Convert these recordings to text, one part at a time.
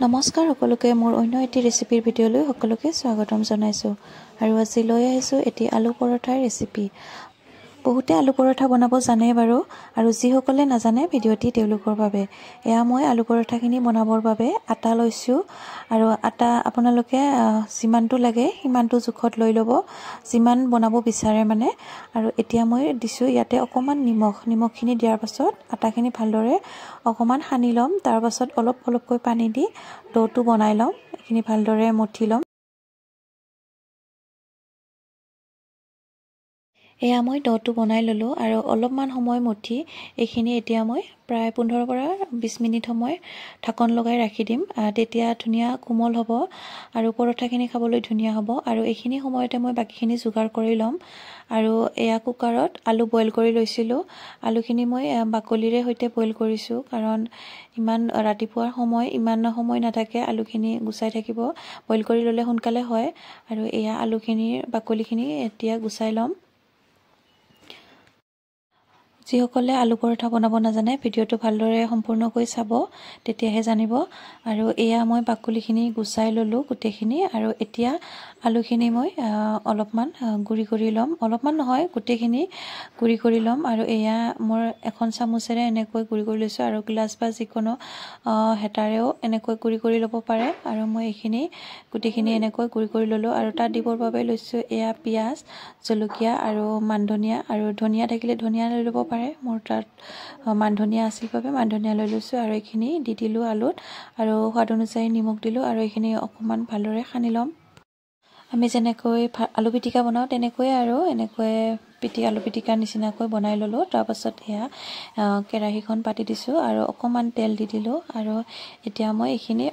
নমস্কাৰ সকলোকে মোৰ অন্য এটি ৰেচিপিৰ ভিডিঅ'লৈ সকলোকে স্বাগতম জনাইছোঁ আৰু আজি লৈ আহিছোঁ এটি আলু পৰঠাৰ ৰেচিপি। বহুতে আলু পৰঠা বনাব জানে বাৰু আৰু যিসকলে নাজানে ভিডিঅ'টি তেওঁলোকৰ বাবে। এয়া মই আলু পৰঠাখিনি বনাবৰ বাবে আটা লৈছোঁ আৰু আটা আপোনালোকে যিমানটো লাগে সিমানটো জোখত লৈ ল'ব, যিমান বনাব বিচাৰে মানে। আৰু এতিয়া মই দিছোঁ ইয়াতে অকণমান নিমখখিনি দিয়াৰ পাছত আটাখিনি ভালদৰে অকণমান সানি ল'ম। তাৰ পাছত অলপকৈ পানী দি ডোটো বনাই ল'ম। এইখিনি ভালদৰে মঠি ল'ম। এয়া মই ডোটো বনাই ল'লোঁ আৰু অলপমান সময় মঠি এইখিনি এতিয়া মই প্ৰায় 15 পৰা 20 মিনিট সময় ঢাকন লগাই ৰাখি দিম। তেতিয়া ধুনীয়া কোমল হ'ব আৰু পৰঠাখিনি খাবলৈ ধুনীয়া হ'ব। আৰু এইখিনি সময়তে মই বাকীখিনি যোগাৰ কৰি ল'ম। আৰু এয়া কুকাৰত আলু বইল কৰি লৈছিলোঁ। আলুখিনি মই বাকলিৰে সৈতে বইল কৰিছোঁ, কাৰণ ৰাতিপুৱাৰ ইমান সময় নাথাকে, আলুখিনি গুচাই থাকিব। বইল কৰি ল'লে সোনকালে হয়। আৰু এয়া আলুখিনিৰ বাকলিখিনি এতিয়া গুচাই ল'ম। যিসকলে আলু পৰঠা বনাব নাজানে ভিডিঅ'টো ভালদৰে সম্পূৰ্ণকৈ চাব, তেতিয়াহে জানিব। আৰু এয়া মই বাকলিখিনি গুচাই ল'লোঁ গোটেইখিনি। আৰু এতিয়া আলুখিনি মই অলপমান গুড়ি কৰি ল'ম, অলপমান নহয় গোটেইখিনি গুড়ি কৰি ল'ম। আৰু এয়া মোৰ এখন চামুচেৰে এনেকৈ গুড়ি কৰি লৈছোঁ আৰু গ্লাছ বা যিকোনো হেতাৰেও এনেকৈ গুড়ি কৰি ল'ব পাৰে। আৰু মই এইখিনি গোটেইখিনি এনেকৈ গুড়ি কৰি ল'লোঁ। আৰু তাত দিবৰ বাবে লৈছোঁ এয়া পিঁয়াজ, জলকীয়া আৰু মানধনিয়া, আৰু ধনিয়া থাকিলে ধনিয়া লৈ ল'ব পাৰে। মোৰ তাত মানধনিয়া আছিল বাবে মানধনিয়া লৈ লৈছোঁ। আৰু এইখিনি দি দিলোঁ আলুত আৰু সোৱাদ অনুযায়ী নিমখ দিলোঁ। আৰু এইখিনি অকণমান ভালদৰে সানি ল'ম। আমি যেনেকৈ আলু পিটিকা বনাওঁ তেনেকৈয়ে আৰু এনেকৈ আলু পিটিকাৰ নিচিনাকৈ বনাই ল'লোঁ। তাৰপাছত এয়া কেৰাহীখন পাতি দিছোঁ আৰু অকণমান তেল দি দিলোঁ। আৰু এতিয়া মই এইখিনি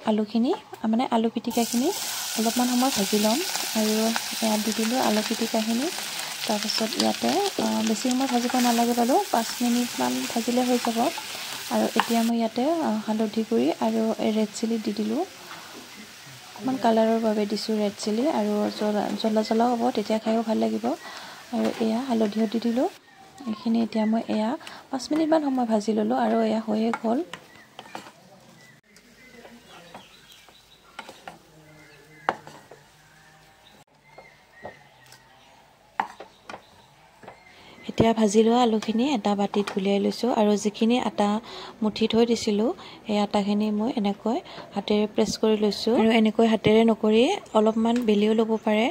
আলু পিটিকাখিনি অলপমান সময় ভাজি ল'ম। আৰু এয়া দি দিলোঁ আলু পিটিকাখিনি। তাৰপাছত ইয়াতে বেছি সময় ভাজিব নালাগে বাৰু, 5 মিনিটমান ভাজিলে হৈ যাব। আৰু এতিয়া মই ইয়াতে হালধি গুড়ি আৰু ৰেড চিলি দি দিলোঁ। অকণমান কালাৰৰ বাবে দিছোঁ ৰেড চিলি, আৰু জ্বলা হ'ব, তেতিয়া খায়ো ভাল লাগিব। আৰু এয়া হালধিও দি দিলোঁ। এইখিনি এতিয়া মই 5 মিনিটমান সময় ভাজি ল'লোঁ আৰু এয়া হৈয়ে গ'ল। এতিয়া ভাজি লোৱা আলুখিনি এটা বাতিত উলিয়াই লৈছোঁ। আৰু যিখিনি আটা মুঠি থৈ দিছিলোঁ সেই আটাখিনি মই এনেকৈ হাতেৰে প্ৰেছ কৰি লৈছোঁ। আৰু এনেকৈ হাতেৰে নকৰি অলপমান বেলিও ল'ব পাৰে,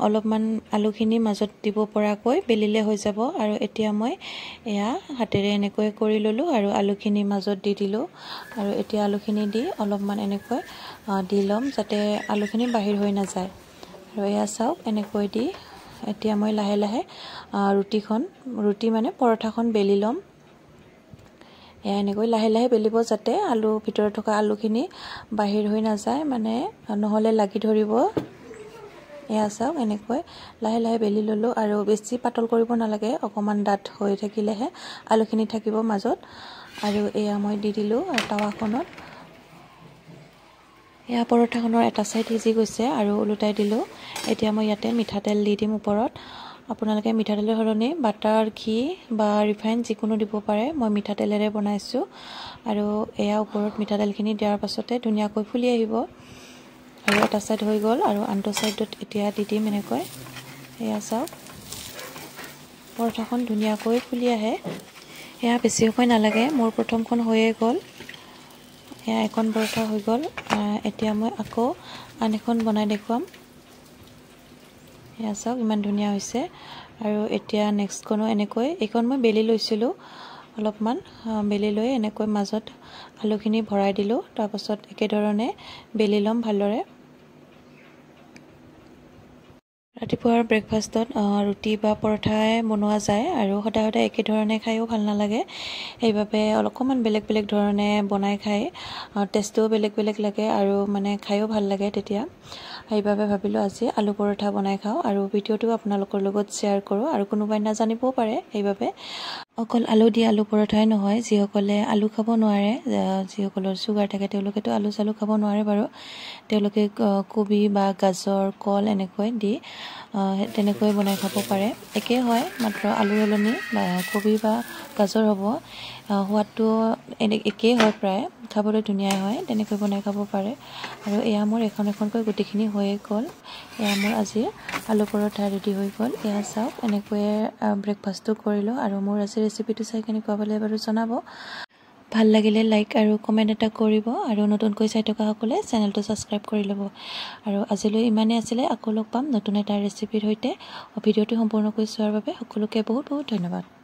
অলপমান আলুখিনি মাজত দিব পৰাকৈ বেলিলে হৈ যাব। আৰু এতিয়া মই এয়া হাতেৰে এনেকৈ কৰি ল'লোঁ আৰু আলুখিনি মাজত দি দিলোঁ। আৰু এতিয়া আলুখিনি দি অলপমান এনেকৈ দি ল'ম, যাতে আলুখিনি বাহিৰ হৈ নাযায়। আৰু এয়া চাওক, এনেকৈ দি এতিয়া মই লাহে লাহে পৰঠাখন বেলি ল'ম। এয়া এনেকৈ লাহে লাহে বেলিব, যাতে ভিতৰত থকা আলুখিনি বাহিৰ হৈ নাযায়, নহ'লে লাগি ধৰিব। এয়া চাওক, এনেকৈ লাহে লাহে বেলি ল'লোঁ। আৰু বেছি পাতল কৰিব নালাগে, অকণমান ডাঠ হৈ থাকিলেহে আলুখিনি থাকিব মাজত। আৰু এয়া মই দি দিলোঁ টাৱাখনত। এয়া পৰঠাখনৰ এটা চাইড সিজি গৈছে আৰু ওলোটাই দিলোঁ। এতিয়া মই ইয়াতে মিঠাতেল দি দিম ওপৰত। আপোনালোকে মিঠাতেলৰ সলনি বাটাৰ, ঘি বা ৰিফাইন যিকোনো দিব পাৰে। মই মিঠাতেলেৰে বনাইছোঁ। আৰু এয়া ওপৰত মিঠাতেলখিনি দিয়াৰ পাছতে ধুনীয়াকৈ ফুলি আহিব। আৰু এটা চাইড হৈ গ'ল আৰু আনটো চাইডত এতিয়া দি দিম এনেকৈ। এয়া চাওক, পৰঠাখন ধুনীয়াকৈ ফুলি আহে। এয়া বেছি সময় নালাগে, মোৰ প্ৰথমখন হৈয়ে গ'ল। এয়া এখন পৰঠা হৈ গ'ল। এতিয়া মই আকৌ আন এখন বনাই দেখুৱাম। এয়া চাওক, ইমান ধুনীয়া হৈছে। আৰু এতিয়া নেক্সটখনো এইখন মই বেলি লৈছিলোঁ, অলপমান বেলি লৈ এনেকৈ মাজত আলুখিনি ভৰাই দিলোঁ। তাৰপাছত একেধৰণে বেলি ল'ম ভালদৰে। ৰাতিপুৱাৰ ব্ৰেকফাষ্টত ৰুটি বা পৰঠাই বনোৱা যায়, আৰু সদায় একেধৰণে খায়ো ভাল নালাগে। সেইবাবে অকণমান বেলেগ ধৰণে বনাই খাই টেষ্টটোও বেলেগ লাগে, আৰু খায়ো ভাল লাগে তেতিয়া। সেইবাবে ভাবিলোঁ আজি আলু পৰঠা বনাই খাওঁ আৰু ভিডিঅ'টো আপোনালোকৰ লগত শ্বেয়াৰ কৰোঁ, আৰু কোনোবাই নাজানিবও পাৰে সেইবাবে। অকল আলু দি আলু পৰঠাই নহয়, যিসকলে আলু খাব নোৱাৰে, যিসকলৰ চুগাৰ থাকে তেওঁলোকেতো আলু চালু খাব নোৱাৰে বাৰু। তেওঁলোকে কবি বা গাজৰ, কল এনেকৈ দি তেনেকৈ বনাই খাব পাৰে। একেই হয়, মাত্ৰ আলু সলনি কবি বা গাজৰ হ'ব। সোৱাদটো একেই হয়, প্ৰায় খাবলৈ ধুনীয়াই হয়। তেনেকৈ বনাই খাব পাৰে। আৰু এয়া মোৰ এখন এখনকৈ গোটেইখিনি হৈয়ে গ'ল। এয়া মোৰ আজি আলু পৰঠা ৰেডি হৈ গ'ল। এয়া চাওক, এনেকৈয়ে ব্ৰেকফাষ্টটো কৰিলোঁ। আৰু মোৰ আজি ৰেচিপিটো চাই কেনেকুৱা পালে বাৰু জনাব। ভাল লাগিলে লাইক আৰু কমেণ্ট এটা কৰিব। আৰু নতুনকৈ চাই থকা সকলে চেনেলটো ছাবস্ক্ৰাইব কৰি ল'ব। আৰু আজিলৈ ইমানেই আছিলে। আকৌ লগ পাম নতুন এটা ৰেচিপিৰ সৈতে। ভিডিঅ'টো সম্পূৰ্ণকৈ চোৱাৰ বাবে সকলোকে বহুত বহুত ধন্যবাদ।